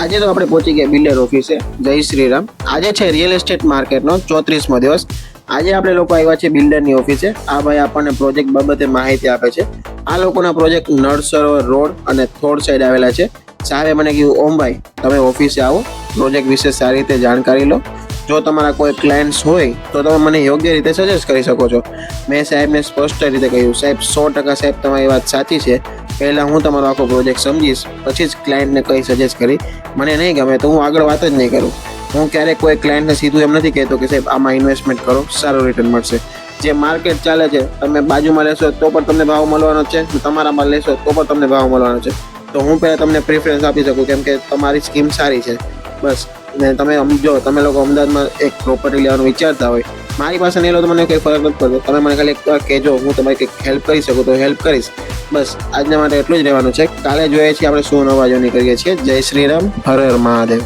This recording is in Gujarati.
આજે તો આપણે પહોંચી ગયા બિલ્ડર ઓફિસે. જય શ્રી રામ. આજે છે રિયલ એસ્ટેટ માર્કેટનો 34મો દિવસ. આજે આપણે લોકો આવ્યા છે બિલ્ડરની ઓફિસે. આ ભાઈ આપણને પ્રોજેક્ટ બાબતે માહિતી આપે છે. આ લોકોના પ્રોજેક્ટ નળ સરોવર રોડ અને થોડ સાઈડ આવેલા છે. સાહેબે મને કીધું, ઓમભાઈ તમે ઓફિસે આવો, પ્રોજેક્ટ વિશે સારી રીતે જાણકારી લો. જો તમારા કોઈ ક્લાયન્ટ્સ હોય તો તમે મને યોગ્ય રીતે સજેસ્ટ કરી શકો છો. મેં સાહેબને સ્પષ્ટ રીતે કહ્યું, સાહેબ 100% સાહેબ તમારી વાત સાચી છે. પહેલાં હું તમારો આખો પ્રોજેક્ટ સમજીશ, પછી જ ક્લાયન્ટને કંઈ સજેસ્ટ કરી. મને નહીં ગમે તો હું આગળ વાત જ નહીં કરું. હું ક્યારેક કોઈ ક્લાયન્ટને સીધું એમ નથી કહેતો કે સાહેબ આમાં ઇન્વેસ્ટમેન્ટ કરો, સારું રિટર્ન મળશે. જે માર્કેટ ચાલે છે, તમે બાજુમાં લેશો તો પણ તમને ભાવ મળવાનો છે, તમારામાં લેશો તો પણ તમને ભાવ મળવાનો છે. તો હું પહેલાં તમને પ્રિફરન્સ આપી શકું, કેમ કે તમારી સ્કીમ સારી છે. બસ. ને તમે જો તમે લોકો અમદાવાદમાં એક પ્રોપર્ટી લેવાનું વિચારતા હોય, મારી પાસે નહીં લો તો મને કંઈ ફરક નથી પડતો. તમે મને ખાલી એક કહેજો, હું તમારી કંઈક હેલ્પ કરી શકું તો હેલ્પ કરીશ. બસ આજના માટે એટલું જ રહેવાનું છે. કાલે જોઈએ છીએ આપણે શું નવા જોની કરીએ છીએ. જય શ્રી રામ, હર હર મહાદેવ.